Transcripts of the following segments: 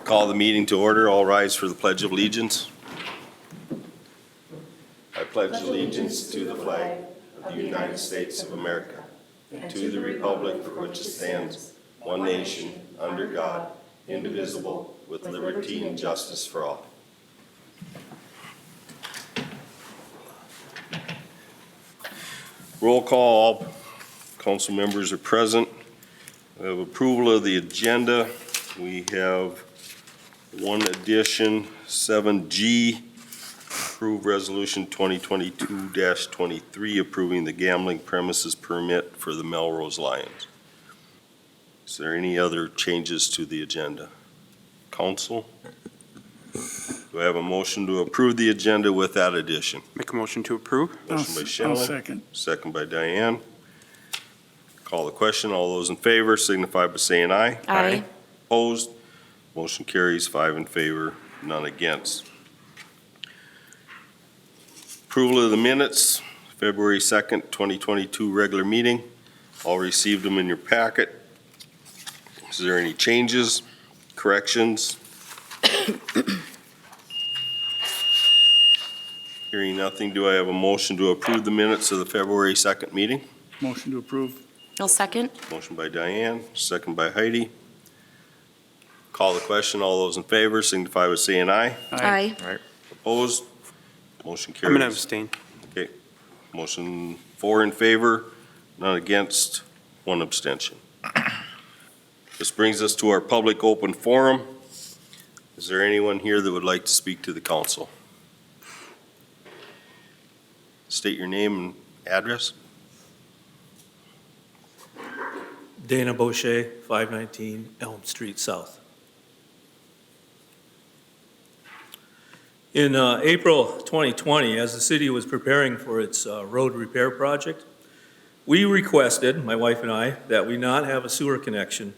Call the meeting to order. All rise for the Pledge of Allegiance. I pledge allegiance to the flag of the United States of America and to the republic for which it stands, one nation, under God, indivisible, with liberty and justice for all. Roll call. All council members are present. We have approval of the agenda. We have one addition, 7G, approve resolution 2022-23, approving the gambling premises permit for the Melrose Lions. Is there any other changes to the agenda? Council? Do I have a motion to approve the agenda with that addition? Make a motion to approve. Motion by I'll Shannon, second. second by Diane. Call the question. All those in favor signify by saying aye. Aye. Opposed? Motion carries 5 in favor, none against. Approval of the minutes, February 2nd, 2022 regular meeting. All received them in your packet. Is there any changes, corrections? Hearing nothing, do I have a motion to approve the minutes of the February 2nd meeting? Motion to approve. I'll second. Motion by Diane, second by Heidi. Call the question. All those in favor signify by saying aye. Aye. Opposed? Motion I'm going to carries. abstain. Motion 4 in favor, none against, 1 abstention. This brings us to our public open forum. Is there anyone here that would like to speak to the council? State your name and address. Dana Boucher, 519 Elm Street South. In April 2020, as the city was preparing for its road repair project, we requested, my wife and I, that we not have a sewer connection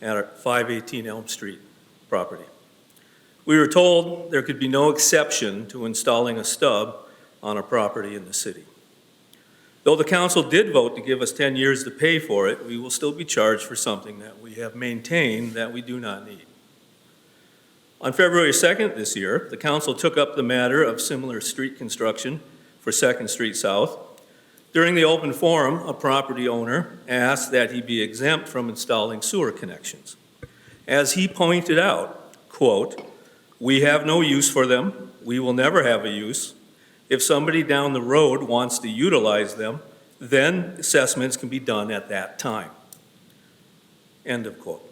at our 518 Elm Street property. We were told there could be no exception to installing a stub on a property in the city. Though the council did vote to give us 10 years to pay for it, we will still be charged for something that we have maintained that we do not need. On February 2nd this year, the council took up the matter of similar street construction for 2nd Street South. During the open forum, a property owner asked that he be exempt from installing sewer connections. As he pointed out, quote, "We have no use for them. We will never have a use. If somebody down the road wants to utilize them, then assessments can be done at that time." End of quote.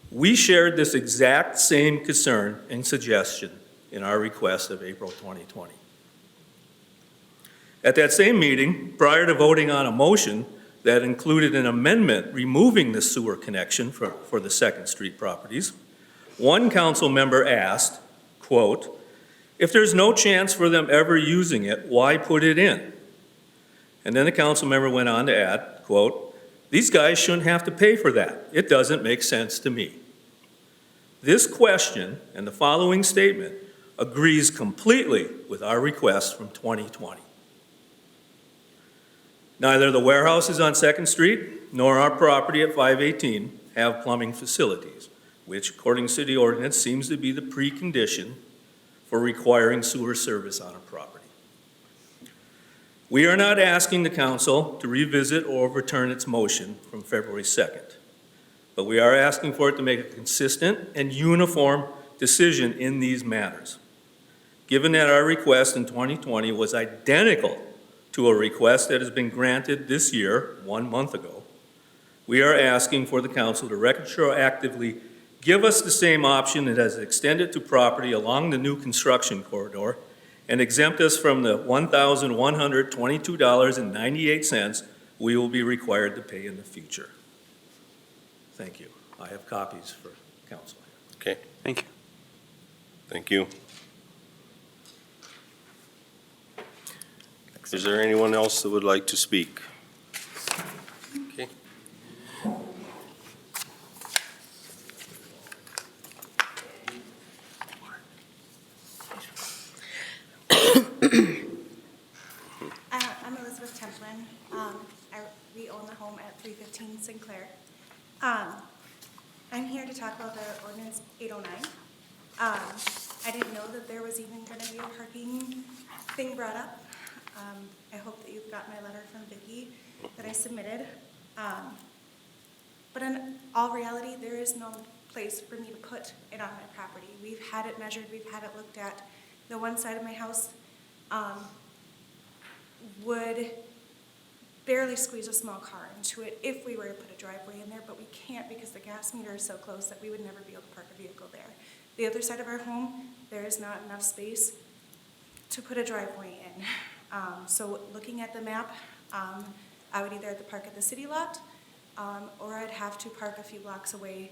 We shared this exact same concern and suggestion in our request of April 2020. At that same meeting, prior to voting on a motion that included an amendment removing the sewer connection for the 2nd Street properties, one council member asked, quote, "If there's no chance for them ever using it, why put it in?" And then the council member went on to add, quote, "These guys shouldn't have to pay for that. It doesn't make sense to me." This question and the following statement agrees completely with our request from 2020. Neither the warehouses on 2nd Street nor our property at 518 have plumbing facilities, which according to city ordinance seems to be the precondition for requiring sewer service on a property. We are not asking the council to revisit or overturn its motion from February 2nd, but we are asking for it to make a consistent and uniform decision in these matters. Given that our request in 2020 was identical to a request that has been granted this year, 1 month ago, we are asking for the council to retroactively give us the same option that has extended to property along the new construction corridor and exempt us from the $1,122.98 we will be required to pay in the future. Thank you. I have copies for council. Okay. Thank you. Thank you. Is there anyone else that would like to speak? Okay. I'm Elizabeth Templin. We own the home at 315 Sinclair. I'm here to talk about the ordinance 809. I didn't know that there was even gonna be a parking thing brought up. I hope that you've got my letter from Vicki that I submitted. But in all reality, there is no place for me to put it on my property. We've had it measured, we've had it looked at. The one side of my house would barely squeeze a small car into it if we were to put a driveway in there, but we can't because the gas meter is so close that we would never be able to park a vehicle there. The other side of our home, there is not enough space to put a driveway in. So looking at the map, I would either have to park at the city lot, or I'd have to park a few blocks away,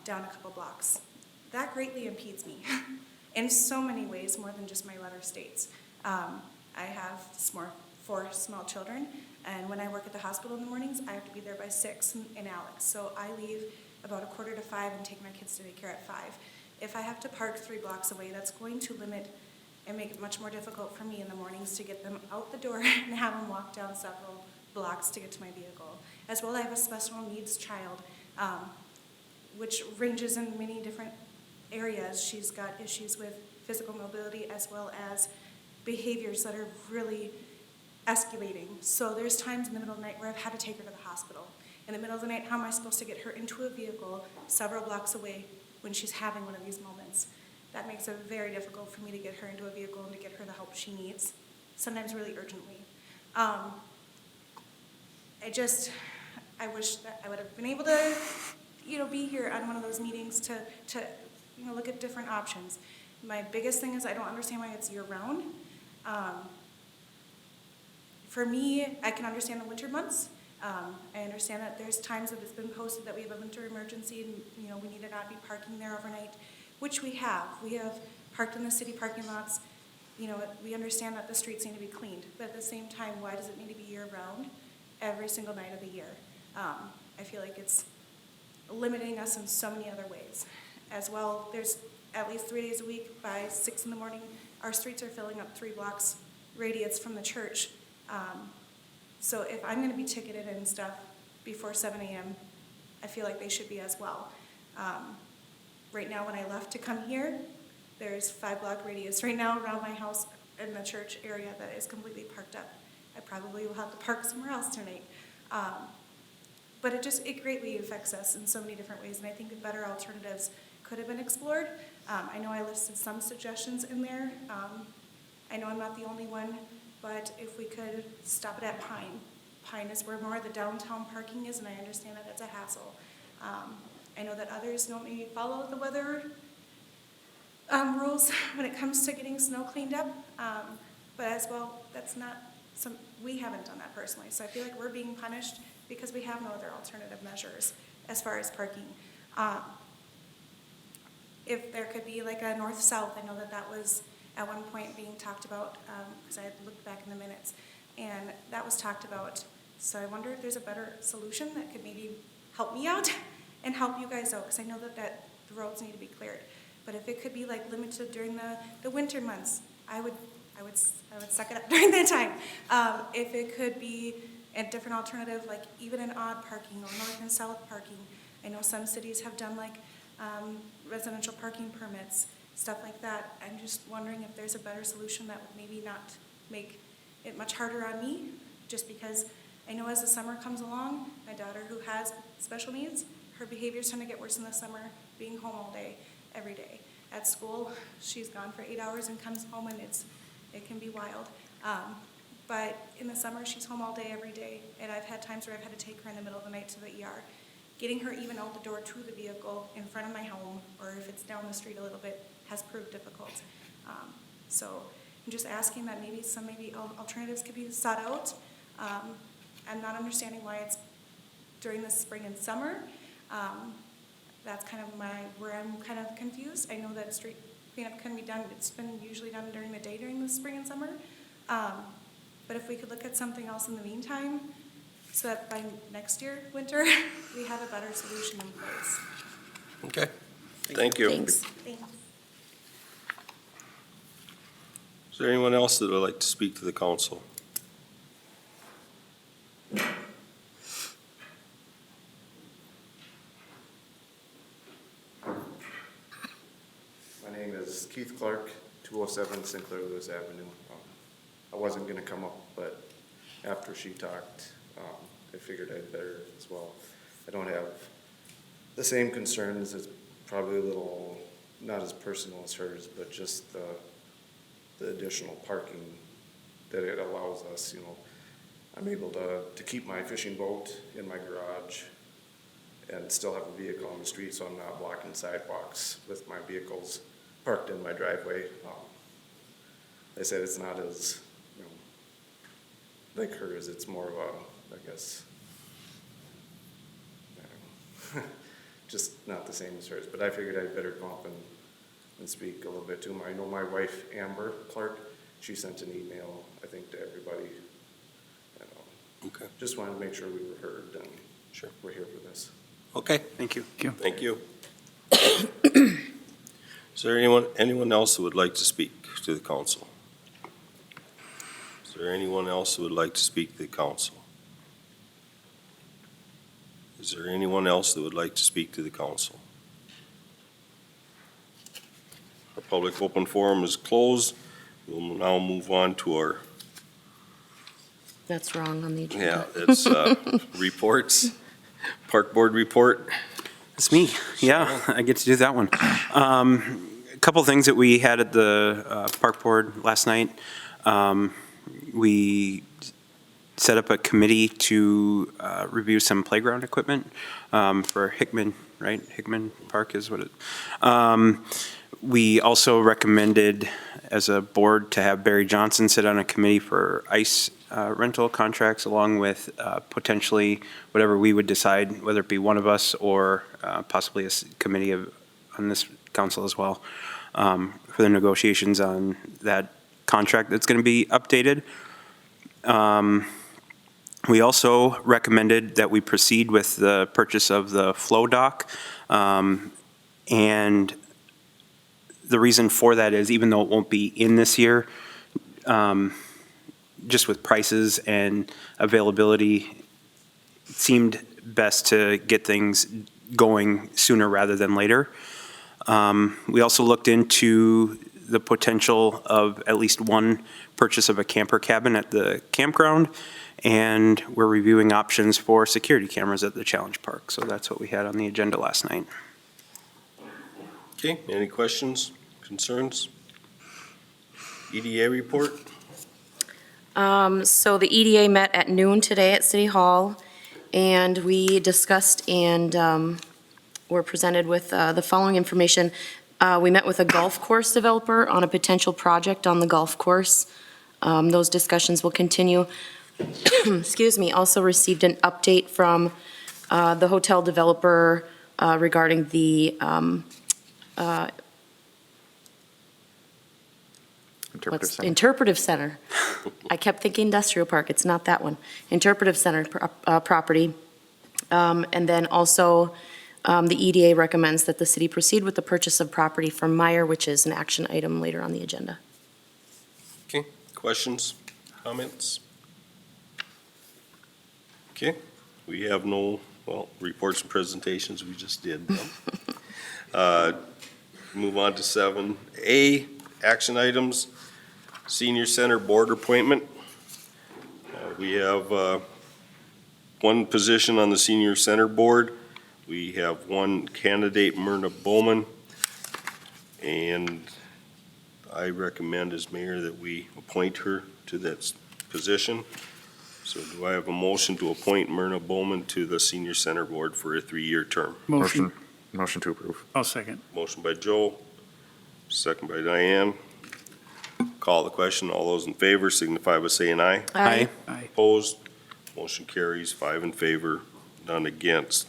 down a couple blocks. That greatly impedes me in so many ways, more than just my letter states. I have 4 small children, and when I work at the hospital in the mornings, I have to be there by 6 in Alex. So I leave about 4:45 and take my kids to daycare at 5. If I have to park 3 blocks away, that's going to limit and make it much more difficult for me in the mornings to get them out the door and have them walk down several blocks to get to my vehicle. As well, I have a special needs child, which ranges in many different areas. She's got issues with physical mobility as well as behaviors that are really escalating. So there's times in the middle of the night where I've had to take her to the hospital. In the middle of the night, how am I supposed to get her into a vehicle several blocks away when she's having one of these moments? That makes it very difficult for me to get her into a vehicle and to get her the help she needs, sometimes really urgently. I wish that I would have been able to, be here on one of those meetings to look at different options. My biggest thing is I don't understand why it's year-round. For me, I can understand the winter months. I understand that there's times that it's been posted that we have a winter emergency and, we need to not be parking there overnight, which we have. We have parked in the city parking lots. We understand that the streets need to be cleaned, but at the same time, why does it need to be year-round every single night of the year? I feel like it's limiting us in so many other ways. As well, there's at least 3 days a week by 6 in the morning, our streets are filling up 3 blocks radius from the church. So if I'm going to be ticketed and stuff before 7 a.m., I feel like they should be as well. Right now, when I left to come here, there's 5-block radius right now around my house in the church area that is completely parked up. I probably will have to park somewhere else tonight. But it greatly affects us in so many different ways, and I think better alternatives could have been explored. I know I listed some suggestions in there. I know I'm not the only one, but if we could stop it at Pine. Pine is where more of the downtown parking is, and I understand that it's a hassle. I know that others don't maybe follow the weather rules when it comes to getting snow cleaned up, but as well, we haven't done that personally, so I feel like we're being punished because we have no other alternative measures as far as parking. If there could be like a north-south, I know that was at one point being talked about, because I had looked back in the minutes, and that was talked about. So I wonder if there's a better solution that could maybe help me out and help you guys out, because I know that the roads need to be cleared. But if it could be like limited during the winter months, I would suck it up during that time. If it could be a different alternative, like even an odd parking or north and south parking. I know some cities have done like residential parking permits, stuff like that. I'm just wondering if there's a better solution that would maybe not make it much harder on me, just because I know as the summer comes along, my daughter who has special needs, her behaviors tend to get worse in the summer, being home all day, every day. At school, she's gone for 8 hours and comes home, and it can be wild. But in the summer, she's home all day, every day, and I've had times where I've had to take her in the middle of the night to the ER. Getting her even out the door to the vehicle in front of my home, or if it's down the street a little bit, has proved difficult. So I'm just asking that maybe some alternatives could be sought out. I'm not understanding why it's during the spring and summer. That's kind of where I'm kind of confused. I know that street cleanup can be done. It's been usually done during the day during the spring and summer. But if we could look at something else in the meantime, so that by next year, winter, we have a better solution in place. Okay, thank you. Thanks. Thanks. Is there anyone else that would like to speak to the council? Keith Clark, 207 Sinclair Lewis Avenue. I wasn't gonna come up, but after she talked, I figured I'd better as well. I don't have the same concerns. It's probably a little, not as personal as hers, but just the additional parking that it allows us, you know. I'm able to keep my fishing boat in my garage and still have a vehicle on the street, so I'm not blocking sidewalks with my vehicles parked in my driveway. I said it's not as, you know, like hers, it's more of a, I guess, I don't know, just not the same as hers, but I figured I'd better come up and speak a little bit to them. I know my wife, Amber Clark, she sent an email, I think, to everybody. Okay. Just wanted to make sure we were heard, and Sure. we're here for this. Okay, Thank you. thank you. Is there anyone else who would like to speak to the council? Is there anyone else who would like to speak to the council? Is there anyone else that would like to speak to the council? Our public open forum is closed. We'll now move on to our, That's wrong on the agenda. it's reports, park board report. It's me. Yeah, I get to do that one. A couple things that we had at the park board last night. We set up a committee to review some playground equipment for Hickman, right? Hickman Park is what it. We also recommended as a board to have Barry Johnson sit on a committee for ice rental contracts, along with potentially whatever we would decide, whether it be one of us or possibly a committee on this council as well, for the negotiations on that contract that's going to be updated. We also recommended that we proceed with the purchase of the flow dock. And the reason for that is, even though it won't be in this year, just with prices and availability, it seemed best to get things going sooner rather than later. We also looked into the potential of at least one purchase of a camper cabin at the campground, and we're reviewing options for security cameras at the Challenge Park. So that's what we had on the agenda last night. Okay, any questions, concerns? EDA report? So the EDA met at noon today at City Hall, and we discussed and were presented with the following information. We met with a golf course developer on a potential project on the golf course. Those discussions will continue. Excuse me, also received an update from the hotel developer regarding the Interpretive Center. I kept thinking industrial park, it's not that one. Interpretive Center property. And then also, the EDA recommends that the city proceed with the purchase of property from Meyer, which is an action item later on the agenda. Okay, questions, comments? Okay, we have no, well, reports and presentations we just did. Move on to 7A, action items. Senior Center Board appointment. We have one position on the Senior Center Board. We have one candidate, Myrna Bowman, and I recommend as mayor that we appoint her to that position. So do I have a motion to appoint Myrna Bowman to the Senior Center Board for a 3-year term? Motion to approve. I'll second. Motion by Joe, second by Diane. Call the question. All those in favor signify by saying aye. Aye. Aye. Opposed? Motion carries, 5 in favor, none against.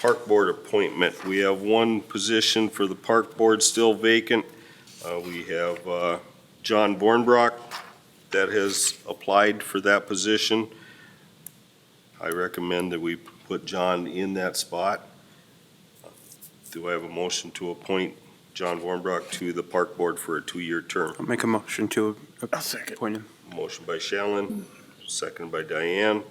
Park Board appointment. We have one position for the Park Board still vacant. We have John Bornbrock that has applied for that position. I recommend that we put John in that spot. Do I have a motion to appoint John Bornbrock to the Park Board for a 2-year term? I'll make a motion to I'll second. appoint him. Motion by Shallen, second by Diane.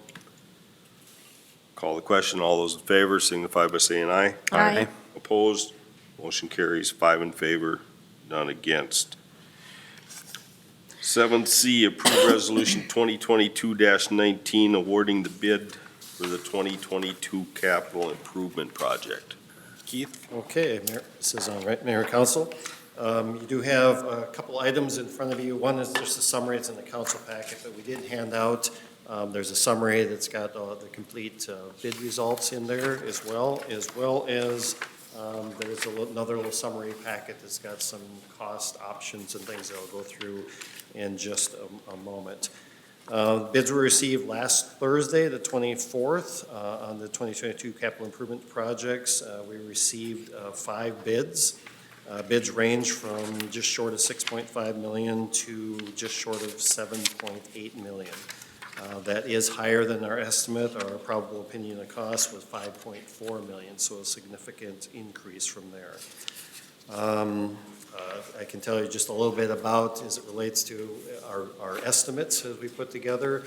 Call the question. All those in favor signify by saying aye. Aye. Opposed? Motion carries, 5 in favor, None against. 7C, approve resolution 2022-19 awarding the bid for the 2022 capital improvement project. Keith? Okay, Mayor, this is on, right, Mayor and Council. You do have a couple items in front of you. One is just a summary, it's in the council packet, but we did hand out, there's a summary that's got the complete bid results in there as well as there's another little summary packet that's got some cost options and things that I'll go through in just a moment. Bids were received last Thursday, the 24th, on the 2022 capital improvement projects. We received 5 bids. Bids range from just short of 6.5 million to just short of 7.8 million. That is higher than our estimate. Our probable opinion of cost was 5.4 million, so a significant increase from there. I can tell you just a little bit about as it relates to our estimates as we put together.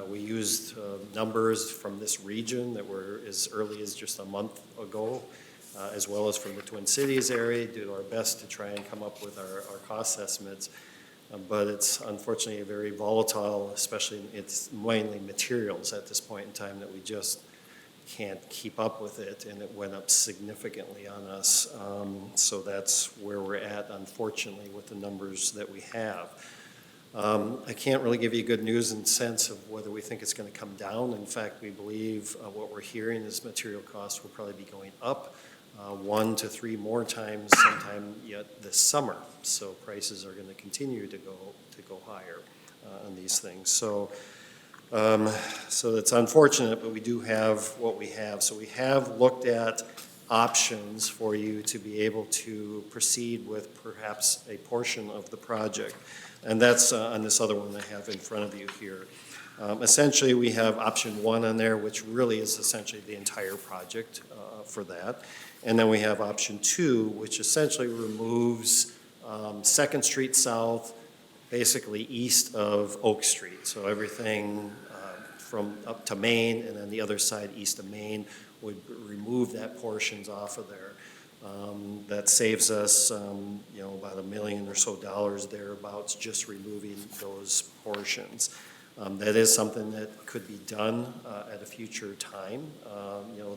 We used numbers from this region that were as early as just a month ago, as well as from the Twin Cities area, did our best to try and come up with our cost estimates. But it's unfortunately very volatile, especially it's mainly materials at this point in time that we just can't keep up with it, and it went up significantly on us. So that's where we're at, unfortunately, with the numbers that we have. I can't really give you good news in sense of whether we think it's going to come down. In fact, we believe what we're hearing is material costs will probably be going up 1 to 3 more times sometime yet this summer. So prices are going to continue to go higher on these things. So it's unfortunate, but we do have what we have. So we have looked at options for you to be able to proceed with perhaps a portion of the project. And that's on this other one I have in front of you here. Essentially, we have option 1 on there, which really is essentially the entire project for that. And then we have option 2, which essentially removes 2nd Street South, basically east of Oak Street. So everything from up to Main, and then the other side east of Main would remove that portions off of there. That saves us, about $1 million or so thereabouts, just removing those portions. That is something that could be done at a future time.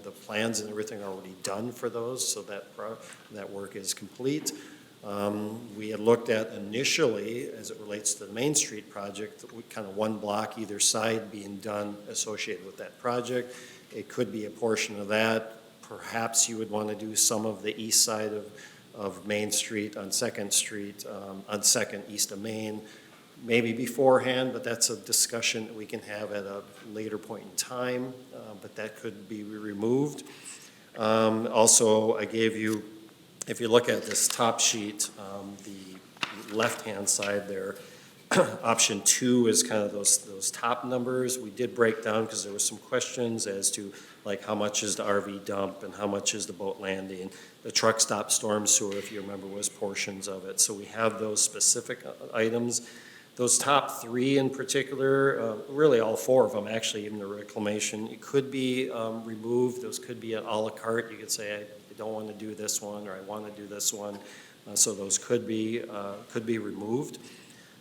The plans and everything are already done for those, so that work is complete. We had looked at initially, as it relates to the Main Street project, kind of 1 block either side being done associated with that project. It could be a portion of that. Perhaps you would want to do some of the east side of Main Street on 2nd Street, on 2nd east of Main, maybe beforehand, but that's a discussion that we can have at a later point in time, but that could be removed. Also, I gave you, if you look at this top sheet, the left-hand side there, option 2 is kind of those top numbers. We did break down because there were some questions as to like how much is the RV dump and how much is the boat landing. The truck stop storm sewer, if you remember, was portions of it. So we have those specific items. Those top 3 in particular, really all 4 of them actually, even the reclamation, it could be removed. Those could be a la carte. You could say, I don't want to do this one, or I want to do this one. So those could be removed.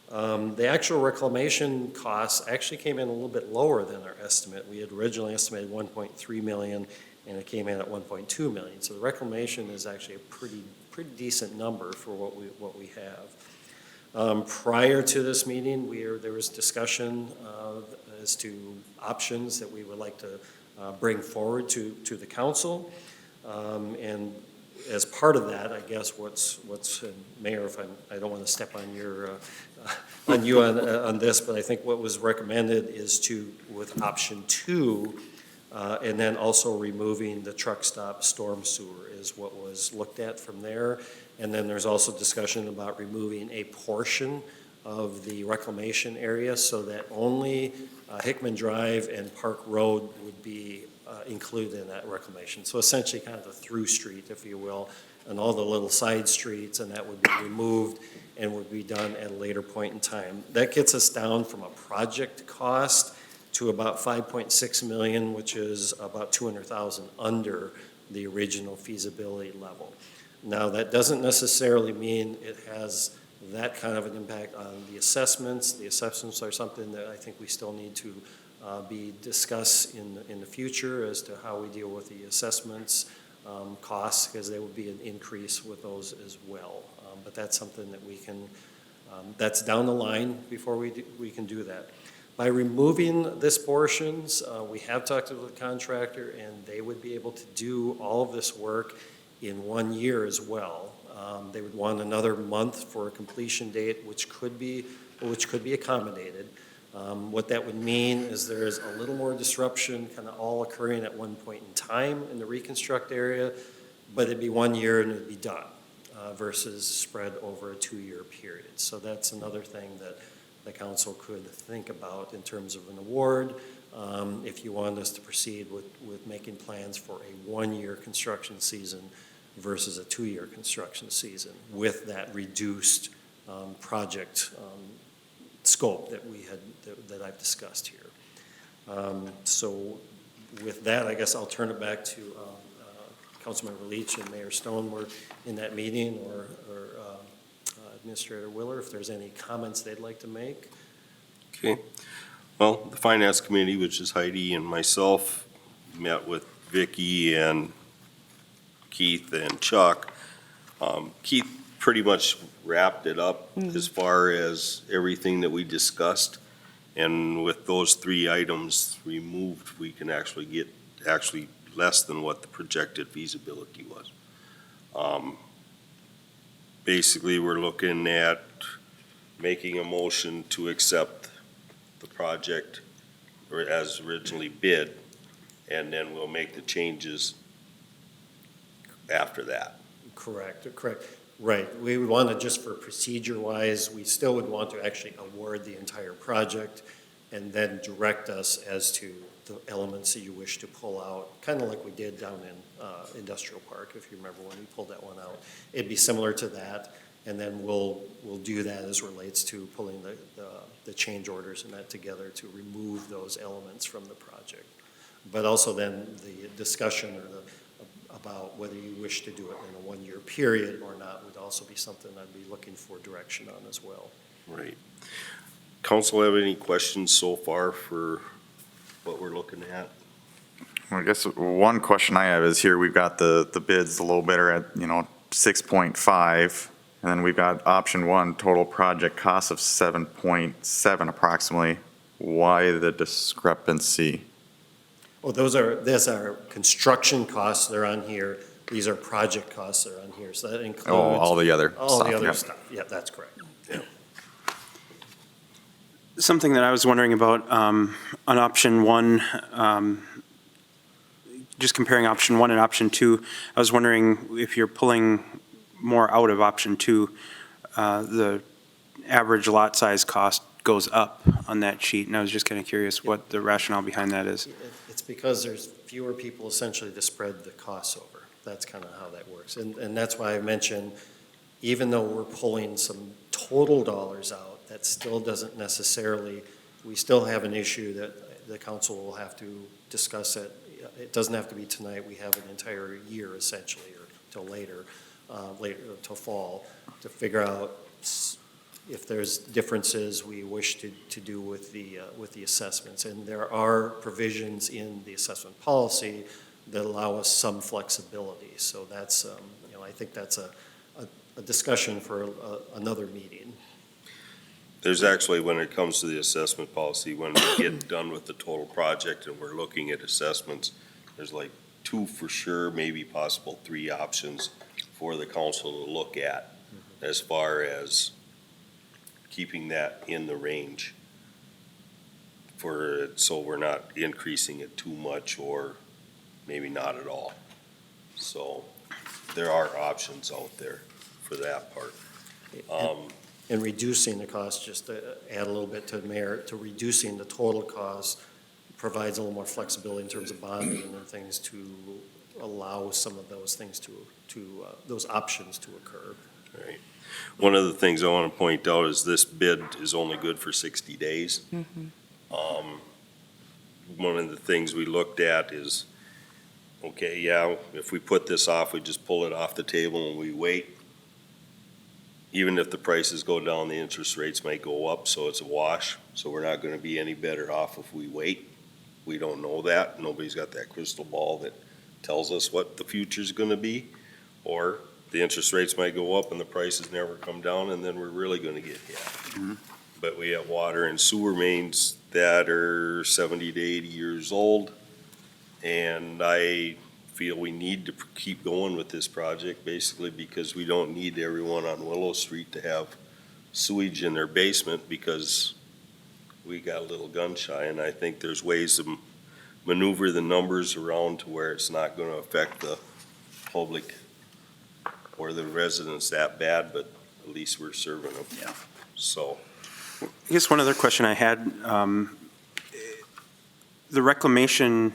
The actual reclamation costs actually came in a little bit lower than our estimate. We had originally estimated 1.3 million, and it came in at 1.2 million. So the reclamation is actually a pretty decent number for what we have. Prior to this meeting, there was discussion as to options that we would like to bring forward to the council. And as part of that, I guess what's Mayor, if I don't want to step on you on this, but I think what was recommended is with option 2, and then also removing the truck stop storm sewer is what was looked at from there. And then there's also discussion about removing a portion of the reclamation area so that only Hickman Drive and Park Road would be included in that reclamation. So essentially kind of the through street, if you will, and all the little side streets, and that would be removed and would be done at a later point in time. That gets us down from a project cost to about 5.6 million, which is about 200,000 under the original feasibility level. Now, that doesn't necessarily mean it has that kind of an impact on the assessments. The assessments are something that I think we still need to be discussed in the future as to how we deal with the assessments costs, because there will be an increase with those as well. But that's something that we can, that's down the line before we can do that. By removing this portions, we have talked to the contractor, and they would be able to do all of this work in 1 year as well. They would want another month for a completion date, which could be accommodated. What that would mean is there's a little more disruption kind of all occurring at one point in time in the reconstruct area, but it'd be 1 year and it'd be done versus spread over a 2-year period. So that's another thing that the council could think about in terms of an award. If you want us to proceed with making plans for a 1-year construction season versus a 2-year construction season with that reduced project scope that that I've discussed here. So with that, I guess I'll turn it back to Councilmember Leach and Mayor Stone were in that meeting, or Administrator Willer, if there's any comments they'd like to make. Okay. Well, the Finance Committee, which is Heidi and myself, met with Vicky and Keith and Chuck. Keith pretty much wrapped it up as far as everything that we discussed. And with those 3 items removed, we can actually get less than what the projected feasibility was. Basically, we're looking at making a motion to accept the project or as originally bid, and then we'll make the changes after that. Correct. Right. We would want to, just for procedure-wise, we still would want to actually award the entire project and then direct us as to the elements that you wish to pull out, kind of like we did down in Industrial Park, if you remember when we pulled that one out. It'd be similar to that, and then we'll do that as relates to pulling the change orders and that together to remove those elements from the project. But also then the discussion about whether you wish to do it in a 1-year period or not would also be something I'd be looking for direction on as well. Right. Council have any questions so far for what we're looking at? Well, I guess one question I have is here, we've got the bids, the low bidder at, 6.5, and then we've got option 1, total project cost of 7.7 approximately. Why the discrepancy? Well, those are construction costs, they're on here. These are project costs that are on here, so that includes. Oh, all the other All stuff. the other yeah. stuff, yeah, that's correct. Something that I was wondering about on option 1, just comparing option 1 and option 2, I was wondering if you're pulling more out of option 2, the average lot size cost goes up on that sheet, and I was just kind of curious what the rationale behind that is. It's because there's fewer people essentially to spread the costs over. That's kind of how that works. And that's why I mentioned, even though we're pulling some total dollars out, that still doesn't necessarily, we still have an issue that the council will have to discuss it. It doesn't have to be tonight. We have an entire year essentially, or till later till fall, to figure out if there's differences we wish to do with the assessments. And there are provisions in the assessment policy that allow us some flexibility. So that's, I think that's a discussion for another meeting. There's actually, when it comes to the assessment policy, when we get done with the total project and we're looking at assessments, there's like 2 for sure, maybe possible 3 options for the council to look at as far as keeping that in the range so we're not increasing it too much or maybe not at all. So there are options out there for that part. And reducing the cost, just to add a little bit to Mayor, to reducing the total cost provides a little more flexibility in terms of bonding and things to allow some of those things those options to occur. Right. One of the things I want to point out is this bid is only good for 60 days. One of the things we looked at is okay, yeah, if we put this off, we just pull it off the table and we wait. Even if the prices go down, the interest rates might go up, so it's a wash. So we're not gonna be any better off if we wait. We don't know that. Nobody's got that crystal ball that tells us what the future's gonna be. Or the interest rates might go up and the prices never come down, and then we're really gonna get hit. But we have water and sewer mains that are 70 to 80 years old. And I feel we need to keep going with this project, basically because we don't need everyone on Willow Street to have sewage in their basement because we got a little gun shy. And I think there's ways to maneuver the numbers around to where it's not gonna affect the public or the residents that bad, but at least we're serving them. Yeah. So, I guess one other question I had, the reclamation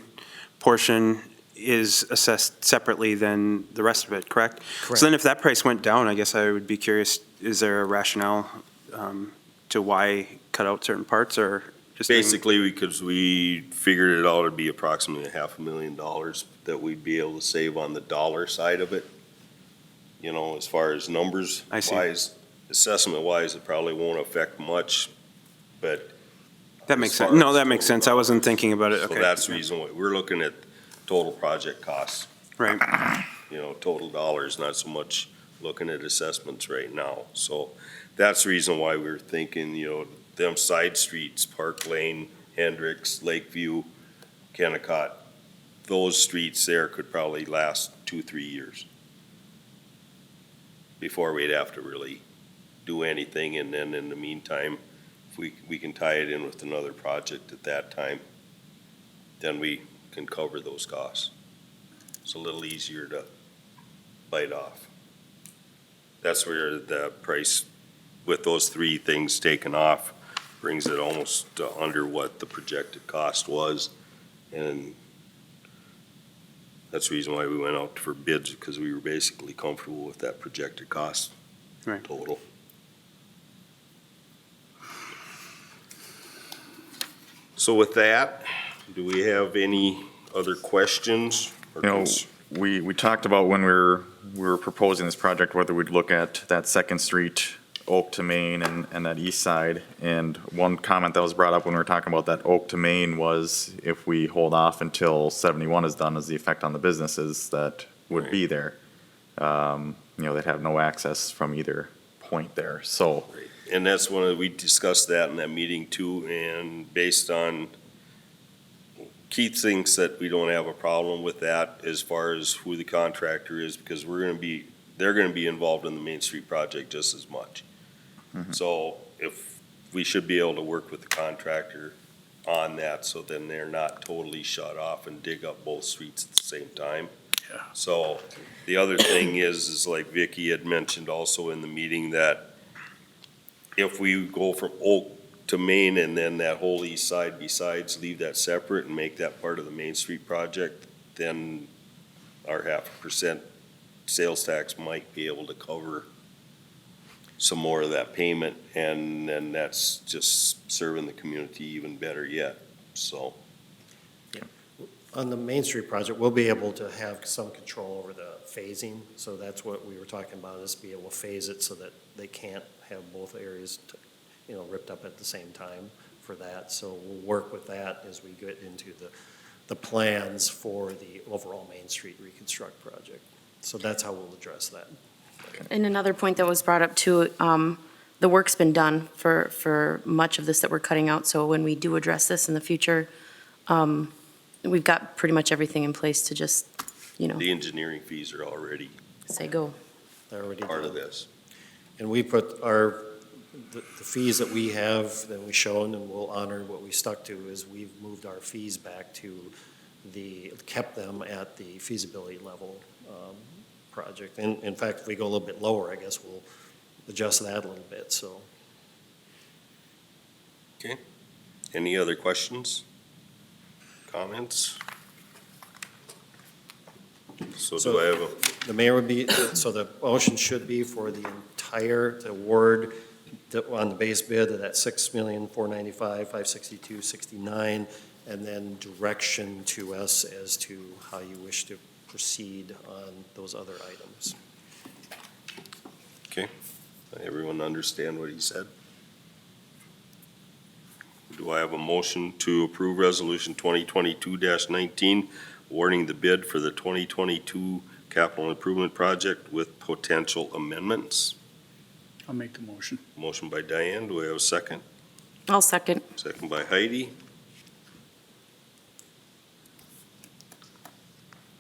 portion is assessed separately than the rest of it, correct? Correct. So then if that price went down, I guess I would be curious, is there a rationale to why cut out certain parts or just? basically, because we figured it out to be approximately $500,000 that we'd be able to save on the dollar side of it. You know, as far as numbers I see. wise, assessment wise, it probably won't affect much, but That makes as sense. far No, as that makes sense. I wasn't thinking about it. so Okay. that's the reason why we're looking at total project costs, Right. you know, total dollars, not so much looking at assessments right now. So that's the reason why we're thinking, you know, them side streets, Park Lane, Hendricks, Lakeview, Kennecott, those streets there could probably last 2-3 years before we'd have to really do anything. And then in the meantime, if we can tie it in with another project at that time, then we can cover those costs. It's a little easier to bite off. That's where the price, with those three things taken off, brings it almost under what the projected cost was. And that's the reason why we went out for bids, because we were basically comfortable with that projected cost Right. total. So with that, do we have any other questions? or You know, cons- we talked about when we were proposing this project, whether we'd look at that Second Street, Oak to Main, and that east side. And one comment that was brought up when we were talking about that Oak to Main was if we hold off until 71 is done, is the effect on the businesses that would be there. You know, they'd have no access from either point there, so. And that's we discussed that in that meeting too, and based on, Keith thinks that we don't have a problem with that as far as who the contractor is, because they're gonna be involved in the Main Street project just as much. So if, we should be able to work with the contractor on that, so then they're not totally shut off and dig up both streets at the same time. Yeah. So the other thing is like Vicky had mentioned also in the meeting, that if we go from Oak to Main and then that whole east side besides, leave that separate and make that part of the Main Street project, then our 0.5% sales tax might be able to cover some more of that payment, and then that's just serving the community even better yet, so. On the Main Street project, we'll be able to have some control over the phasing, so that's what we were talking about, is be able to phase it so that they can't have both areas, ripped up at the same time for that. So we'll work with that as we get into the plans for the overall Main Street reconstruct project. So that's how we'll address that. And another point that was brought up too, the work's been done for much of this that we're cutting out, so when we do address this in the future, we've got pretty much everything in place to just, The engineering fees are already say go. They're already part done. of this. And we put the fees that we have, that we shown, and we'll honor what we stuck to, is we've moved our fees back to kept them at the feasibility level project. And in fact, if we go a little bit lower, I guess we'll adjust that a little bit, so. Any other questions? Comments? So do I have a? The mayor would be, so the motion should be for the entire award on the base bid of that $6,495,562.69, and then direction to us as to how you wish to proceed on those other items. Okay, everyone understand what he said? Do I have a motion to approve Resolution 2022-19, awarding the bid for the 2022 capital improvement project with potential amendments? I'll make the motion. Motion by Diane, do we have a second? I'll second. Second by Heidi.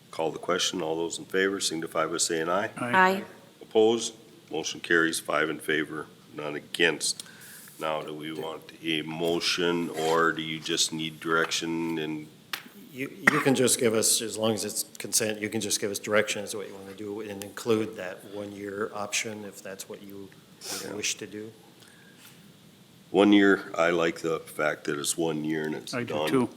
Call the question. All those in favor signify by saying aye. Aye. Opposed? Motion carries 5 in favor, none against. Now, do we want a motion, or do you just need direction? And You can just give us, as long as it's consent, you can just give us direction as to what you want to do and include that one-year option if that's what you wish to do. 1 year, I like the fact that it's 1 year and it's I do done. too.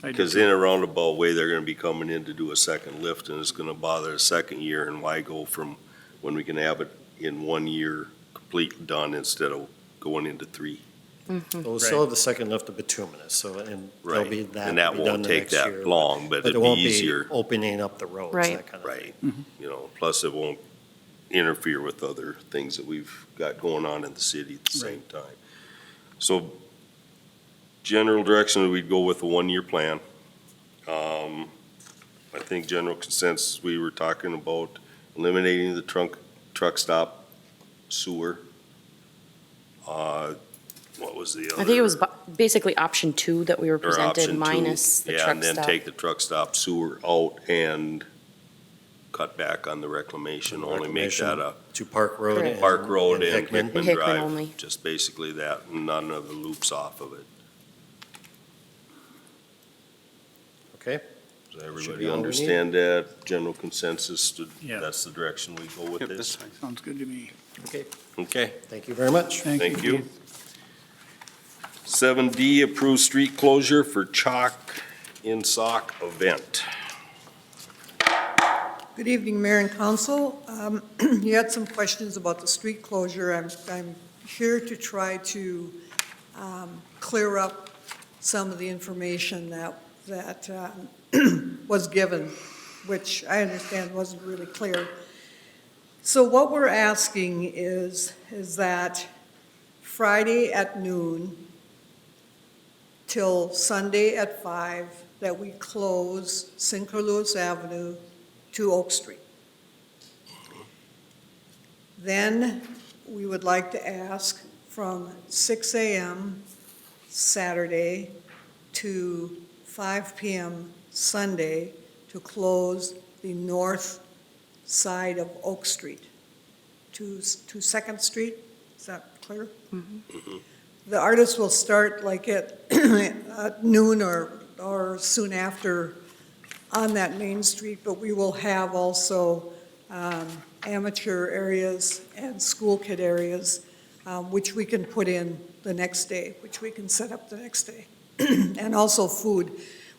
I do Because too. in a roundabout way, they're gonna be coming in to do a second lift, and it's gonna bother a second year, and why go from when we can have it in 1 year complete done instead of going into 3? We'll still have the second lift of bituminous, so, and there'll be that And to that be done won't the take next that year. long, but But it it'd be won't be easier. opening up the roads, Right. that kind of thing. Right, you know, plus it won't interfere with other things that we've got going on in the city at the same time. So general direction, we'd go with a 1-year plan. I think general consensus, we were talking about eliminating the truck stop sewer. What was the other? I think it was basically option 2 that we were Or presented option 2. minus the Yeah, truck and then stop. take the truck stop sewer out and cut back on the reclamation, only make that a To Park Road Correct. and. Park Road and Hickman. Hickman Hickman Drive. only. Just basically that, and none of the loops off of it. Okay, Does be everybody all we need. understand that? General consensus, Yeah. that's the direction we go with Yep, this? that's fine. Sounds good to me. okay, Okay, thank you very much. thank you. Keith. 7D, approve street closure for Chalk in Sauk event. Good evening, Mayor and Council. You had some questions about the street closure. I'm here to try to clear up some of the information that was given, which I understand wasn't really clear. So what we're asking is that Friday at noon till Sunday at 5, that we close Sinclair Lewis Avenue to Oak Street. Then we would like to ask from 6 a.m. Saturday to 5 p.m. Sunday to close the north side of Oak Street to 2nd Street. Is that clear? The artists will start like at noon or soon after on that main street, but we will have also amateur areas and school kid areas, which we can put in the next day, which we can set up the next day. And also food,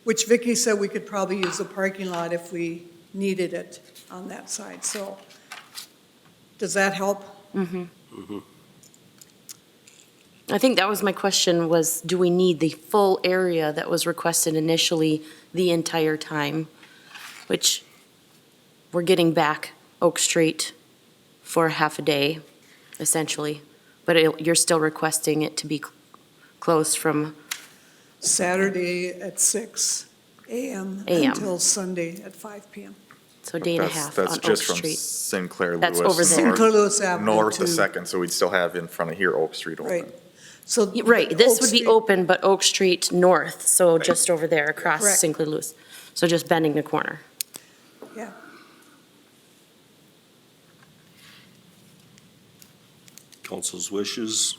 which Vicki said we could probably use the parking lot if we needed it on that side. So does that help? I think that was my question, was do we need the full area that was requested initially the entire time? Which we're getting back Oak Street for half a day, essentially. But you're still requesting it to be closed from, Saturday at 6 a.m. A.M. until Sunday at 5 p.m. so a day and a half on That's Oak just from Street. Sinclair That's Lewis. over there. Sinclair Lewis Avenue North the to- second, so we'd still have in front of here Oak Street open. Right. So. Right, this Oak would be Street- open, but Oak Street north, so just over there across Correct. Sinclair Lewis. So just bending the corner. Yeah. Council's wishes,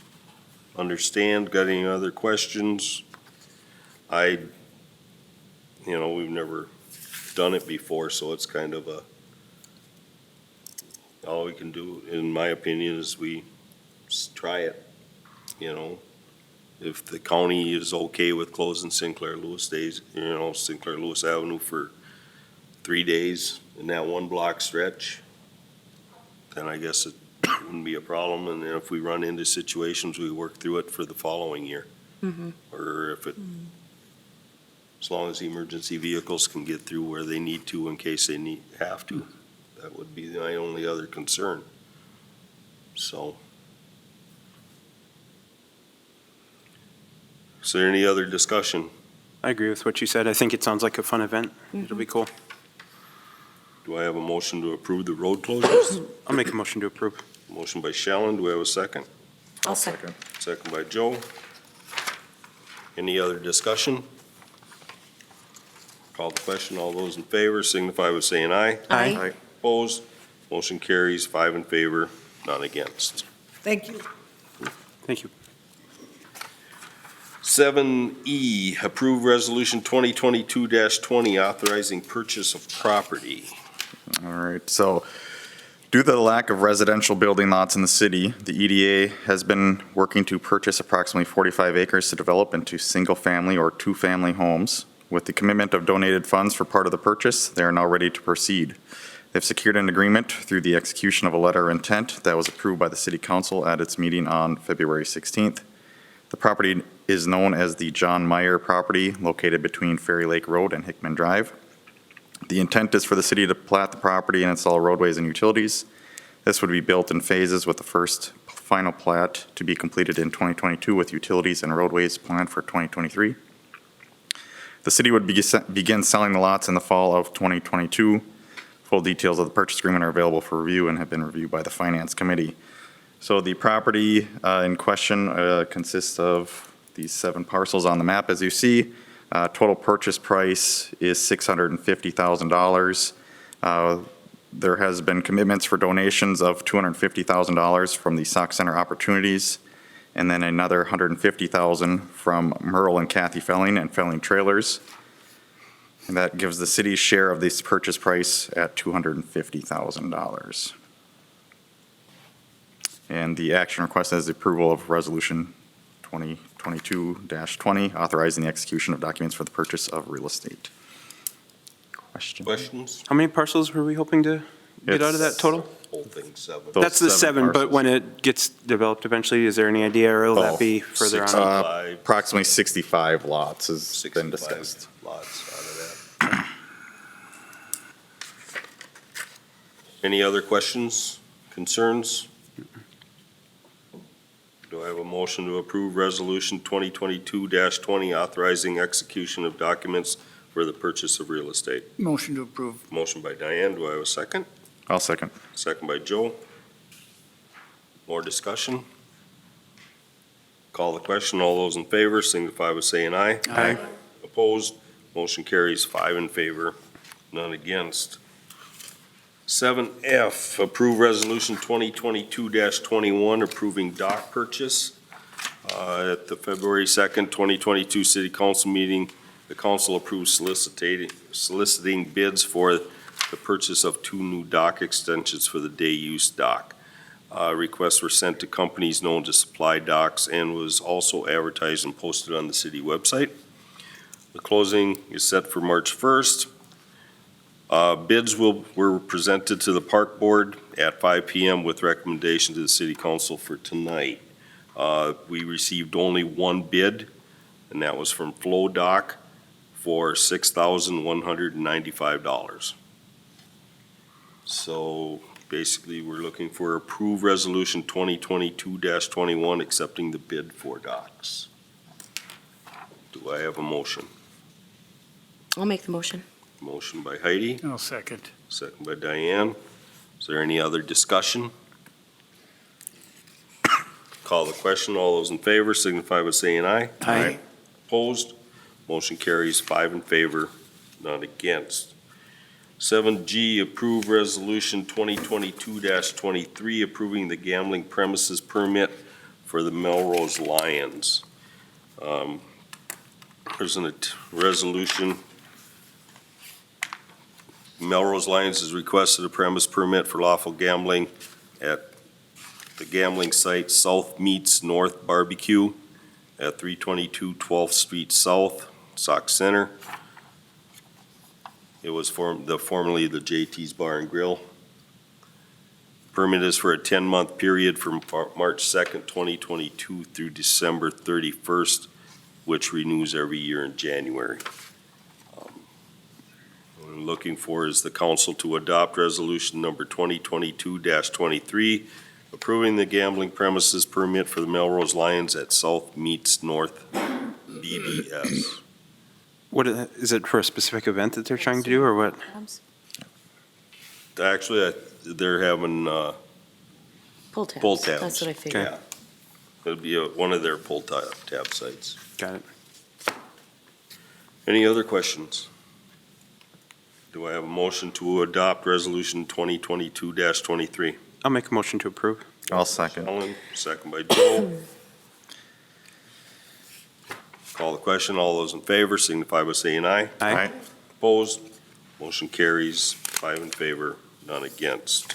understand, got any other questions? We've never done it before, so it's kind of all we can do, in my opinion, is we try it, If the county is okay with closing Sinclair Lewis Sinclair Lewis Avenue for 3 days in that 1 block stretch, then I guess it wouldn't be a problem, and then if we run into situations, we work through it for the following year. Or if it As long as the emergency vehicles can get through where they need to in case they have to. That would be my only other concern. So. Is there any other discussion? I agree with what you said. I think it sounds like a fun event. It'll be cool. Do I have a motion to approve the road closures? I'll make a motion to approve. Motion by Shellen, do I have a second? I'll second. Second by Joe. Any other discussion? Call the question, all those in favor signify by saying aye. Aye. Opposed, motion carries, 5 in favor, none against. Thank you. Thank you. 7E, approve resolution 2022-20 authorizing purchase of property. All right, so due to the lack of residential building lots in the city, the EDA has been working to purchase approximately 45 acres to develop into single-family or two-family homes. With the commitment of donated funds for part of the purchase, they are now ready to proceed. They've secured an agreement through the execution of a letter of intent that was approved by the City Council at its meeting on February 16th. The property is known as the John Meyer property, located between Ferry Lake Road and Hickman Drive. The intent is for the city to plat the property and install roadways and utilities. This would be built in phases, with the first final plat to be completed in 2022 with utilities and roadways planned for 2023. The city would begin selling the lots in the fall of 2022. Full details of the purchase agreement are available for review and have been reviewed by the Finance Committee. So the property in question consists of these 7 parcels on the map, as you see. Total purchase price is $650,000. There has been commitments for donations of $250,000 from the Sauk Center Opportunities, and then another $150,000 from Merle and Kathy Felling and Felling Trailers. And that gives the city's share of this purchase price at $250,000. And the action request is the approval of Resolution 2022-20, authorizing the execution of documents for the purchase of real estate. Questions? How many parcels were we hoping to get out of that total? Whole thing, 7. Those That's the 7, but parcels. when it gets developed eventually, is there any idea, or will that be further on? 65. Approximately 65 lots has been 65 discussed. lots out of that. Any other questions, concerns? Do I have a motion to approve Resolution 2022-20 authorizing execution of documents for the purchase of real estate? Motion to approve. Motion by Diane, do I have a second? I'll second. Second by Joe. More discussion? Call the question, all those in favor signify by saying aye. Aye. Opposed, motion carries, 5 in favor, none against. 7F, approve resolution 2022-21 approving dock purchase. At the February 2nd, 2022 city council meeting, the council approved soliciting bids for the purchase of 2 new dock extensions for the day use dock. Requests were sent to companies known to supply docks and was also advertised and posted on the city website. The closing is set for March 1st. Bids were presented to the park board at 5 p.m. with recommendation to the city council for tonight. We received only 1 bid, and that was from Flow Dock for $6,195. So basically, we're looking for approved resolution 2022-21, accepting the bid for docks. Do I have a motion? I'll make the motion. Motion by Heidi, I'll second. second by Diane. Is there any other discussion? Call the question. All those in favor signify by saying aye. Aye. Opposed? Motion carries, 5 in favor, none against. 7G, approve resolution 2022-23, approving the gambling premises permit for the Melrose Lions. There's a resolution. Melrose Lions has requested a premise permit for lawful gambling at the gambling site South Meets North Barbecue at 322 12th Street South, Sauk Center. It was formerly the JT's Bar and Grill. Permit is for a 10-month period from March 2nd, 2022 through December 31st, which renews every year in January. I'm looking for is the council to adopt resolution number 2022-23, approving the gambling premises permit for the Melrose Lions at South meets North BBS. What, is it for a specific event that they're trying to do, or what? Actually, they're having, Pull tabs. Pull tabs. That's what I figured. yeah, it'll be one of their pull tab sites. Got it. Any other questions? Do I have a motion to adopt resolution 2022-23? I'll make a motion to approve. I'll second. Ellen, second by Joe. Call the question. All those in favor signify by saying aye. Aye. Opposed? Motion carries. 5 in favor, none against.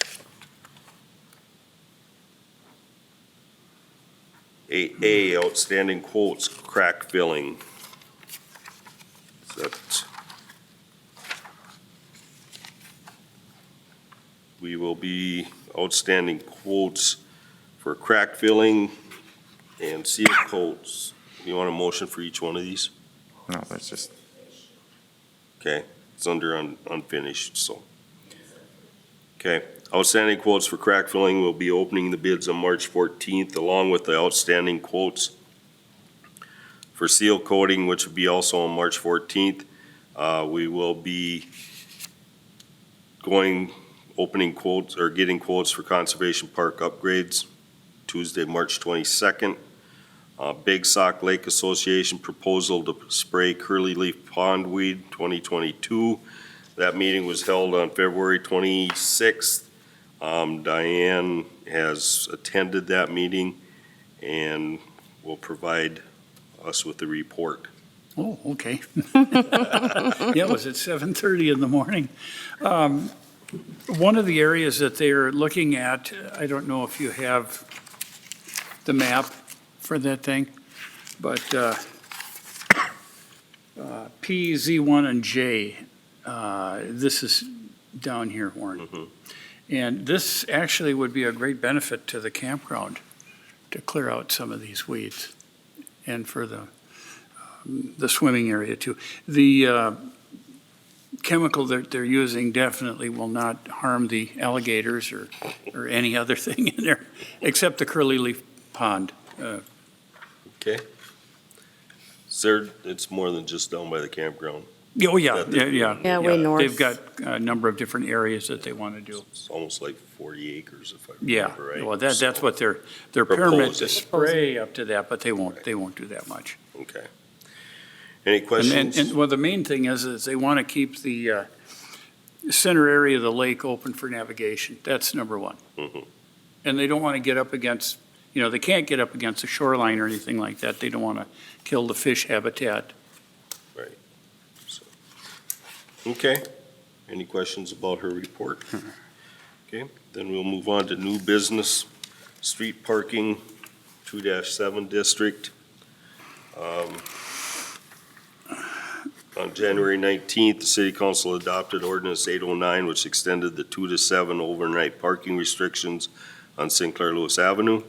8A, outstanding quotes, crack filling. Is that- We will be outstanding quotes for crack filling and seal coats. You want a motion for each one of these? No, that's just, Okay, it's under unfinished, so. Okay, outstanding quotes for crack filling will be opening the bids on March 14th, along with the outstanding quotes for seal coating, which will be also on March 14th. We will be opening quotes, or getting quotes for Conservation Park upgrades, Tuesday, March 22nd. Big Sauk Lake Association proposal to spray curly leaf pondweed 2022. That meeting was held on February 26th. Diane has attended that meeting and will provide us with a report. Oh, okay. Yeah, it was at 7:30 in the morning. One of the areas that they're looking at, I don't know if you have the map for that thing, but P, Z1, and J, this is down here, Warren. Mhm. And this actually would be a great benefit to the campground to clear out some of these weeds, and for the swimming area too. The chemical that they're using definitely will not harm the alligators or any other thing in there, except the curly leaf pond. Okay. Sir, it's more than just down by the campground. Oh, yeah, yeah. Yeah, way north. They've got a number of different areas that they want to do. It's almost like 40 acres if I Yeah, remember right. well, that's So, what their permit to Proposing. spray up to that, but they won't do that much. Okay. Any questions? And well, the main thing is they want to keep the center area of the lake open for navigation. That's number one. Mhm. And they don't want to get up against, they can't get up against the shoreline or anything like that. They don't want to kill the fish habitat. Right. So, okay. Any questions about her report? Okay, then we'll move on to new business, street parking, 2-7 district. On January 19th, the city council adopted ordinance 809, which extended the 2 to 7 overnight parking restrictions on Sinclair Lewis Avenue.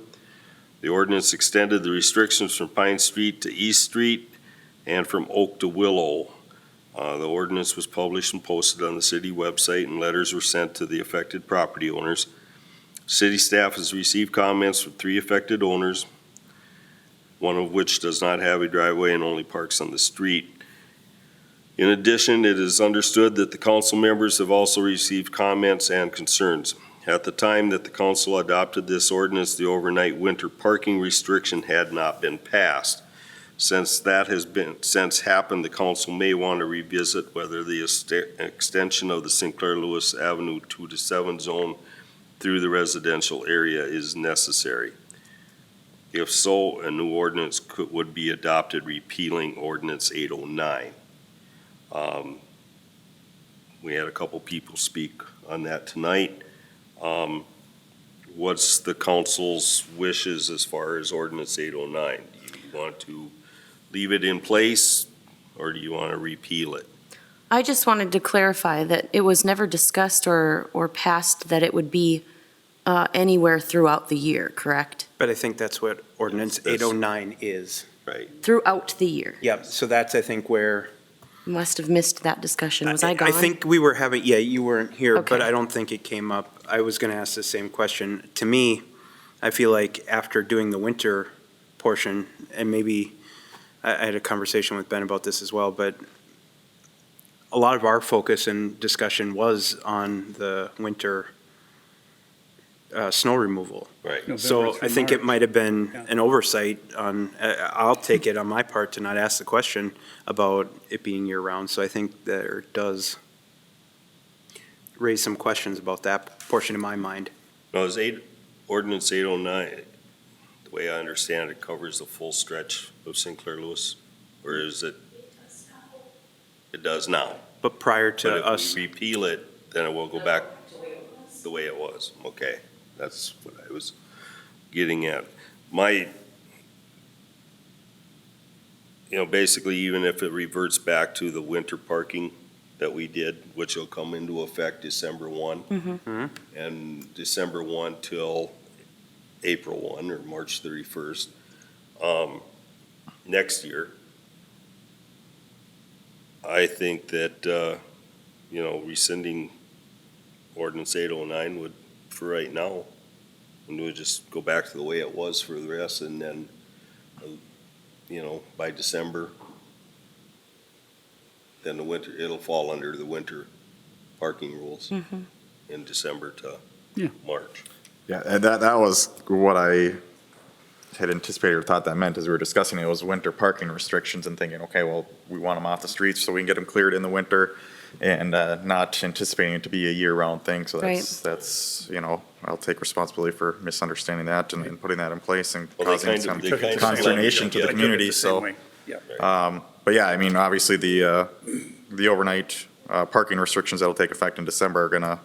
The ordinance extended the restrictions from Pine Street to East Street and from Oak to Willow. The ordinance was published and posted on the city website, and letters were sent to the affected property owners. City staff has received comments from 3 affected owners, one of which does not have a driveway and only parks on the street. In addition, it is understood that the council members have also received comments and concerns. At the time that the council adopted this ordinance, the overnight winter parking restriction had not been passed. Since that has since happened, the council may want to revisit whether the extension of the Sinclair Lewis Avenue 2 to 7 zone through the residential area is necessary. If so, a new ordinance would be adopted repealing Ordinance 809. We had a couple people speak on that tonight. What's the council's wishes as far as Ordinance 809? Do you want to leave it in place, or do you want to repeal it? I just wanted to clarify that it was never discussed or passed that it would be anywhere throughout the year, correct? But I think that's what ordinance That's- 809 is. Right, Throughout the year. Yep, so that's, I think, where Must have missed that discussion. Was I gone? I think we were having, yeah, you weren't here, but Okay. I don't think it came up. I was going to ask the same question. To me, I feel like after doing the winter portion, and maybe, I had a conversation with Ben about this as well, but a lot of our focus and discussion was on the winter snow removal. Right. So November I think through it might have been Yeah. an oversight on, I'll take it on my part to not ask the question about it being year-round. So I think there does raise some questions about that portion in my mind. Now, is ordinance 809, the way I understand it, covers the full stretch of Sinclair Lewis? Or is it? It does now. But prior But to if us, we repeal it, then it will go back the way it was. Okay, that's what I was getting at. Basically, even if it reverts back to the winter parking that we did, which will come into effect December 1, and December 1 till April 1 or March 31st, next year, I think that, rescinding ordinance 809 would, for right now, and we would just go back to the way it was for the rest, and then, by December, then the winter, it'll fall under the winter parking rules in December to Yeah. March. Yeah, and that was what I had anticipated or thought that meant as we were discussing it, was winter parking restrictions and thinking, okay, well, we want them off the streets so we can get them cleared in the winter and not anticipating it to be a year-round thing. So that's, I'll take responsibility for misunderstanding that and putting that in place and Well, they causing some kind of consternation to the blend community, The same so. way. Yeah. But yeah, I mean, obviously the overnight parking restrictions that'll take effect in December are gonna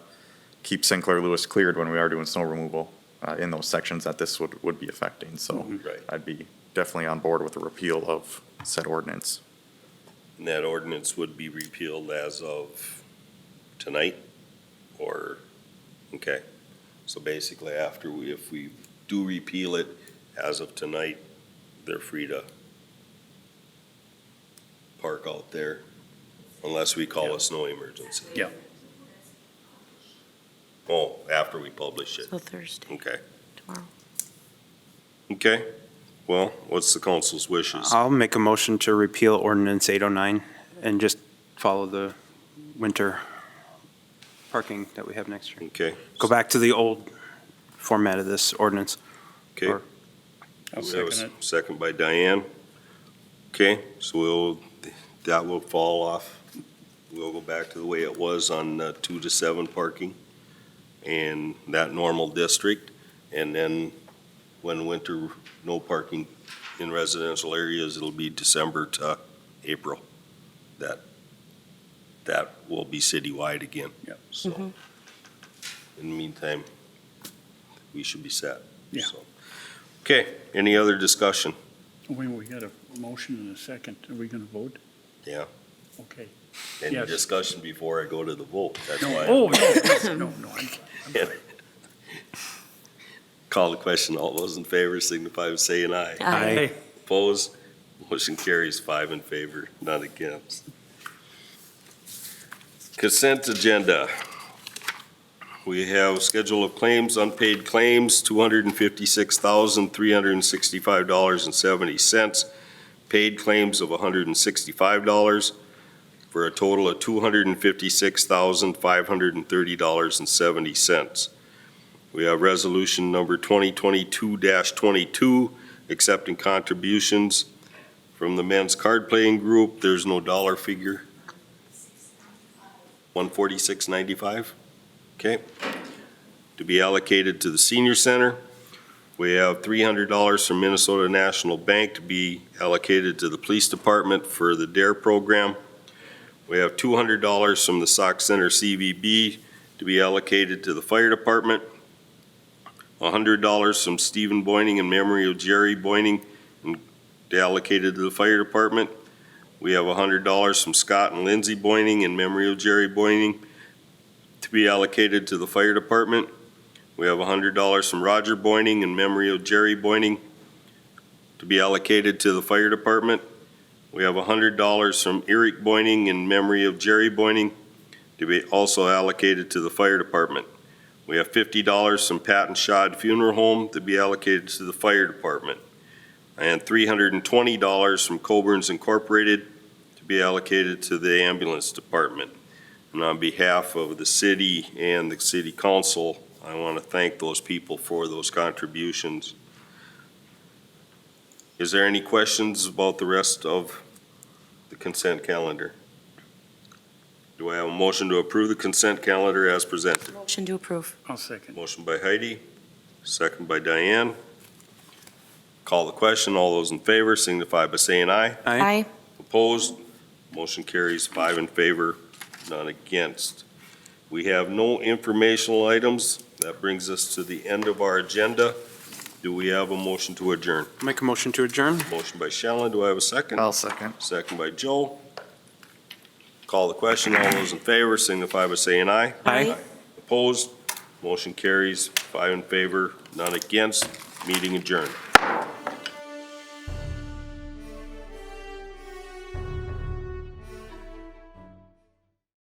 keep Sinclair Lewis cleared when we are doing snow removal in those sections that this would be affecting. So Right. I'd be definitely on board with the repeal of said ordinance. And that ordinance would be repealed as of tonight, or, okay. So basically, if we do repeal it as of tonight, they're free to park out there unless we call a snow emergency. Yeah. Oh, after we publish it, So Thursday, okay. tomorrow. Okay, well, what's the council's wishes? I'll make a motion to repeal ordinance 809 and just follow the winter parking that we have next year. Okay, Go back to the old format of this ordinance. okay. Or- I'll We have a second it. second by Diane. Okay, so that will fall off. We'll go back to the way it was on 2 to 7 parking and that normal district. And then when winter, no parking in residential areas, it'll be December to April. That will be citywide again. Yep. So, in the meantime, we should be set. Yeah. So. Okay, any other discussion? Wait, we got a motion and a second. Are we going to vote? Yeah. Okay. Any Yes. discussion before I go to the vote? That's No, why. oh, no, I'm fine. Call the question. All those in favor signify by saying aye. Aye. Opposed? Motion carries 5 in favor, none against. Consent agenda. We have schedule of claims, unpaid claims, $256,365.70. Paid claims of $165, for a total of $256,530.70. We have resolution number 2022-22, accepting contributions from the men's card playing group. There's no dollar figure. 146.95, okay. To be allocated to the senior center. We have $300 from Minnesota National Bank to be allocated to the police department for the DARE program. We have $200 from the Sauk Center CVB to be allocated to the fire department. $100 from Stephen Boyning in memory of Jerry Boyning and allocated to the fire department. We have $100 from Scott and Lindsay Boyning in memory of Jerry Boyning to be allocated to the fire department. We have $100 from Roger Boyning in memory of Jerry Boyning to be allocated to the fire department. We have $100 from Eric Boyning in memory of Jerry Boyning to be also allocated to the fire department. We have $50 from Pat and Shad Funeral Home to be allocated to the fire department. And $320 from Coburn's Incorporated to be allocated to the ambulance department. And on behalf of the city and the city council, I want to thank those people for those contributions. Is there any questions about the rest of the consent calendar? Do I have a motion to approve the consent calendar as presented? Motion to approve. I'll second. Motion by Heidi, second by Diane. Call the question. All those in favor signify by saying aye. Aye. Opposed? Motion carries 5 in favor, none against. We have no informational items. That brings us to the end of our agenda. Do we have a motion to adjourn? Make a motion to adjourn? Motion by Shellen. Do I have a second? I'll second. Second by Joe. Call the question. All those in favor signify by saying aye. Aye. Opposed? Motion carries 5 in favor, none against. Meeting adjourned.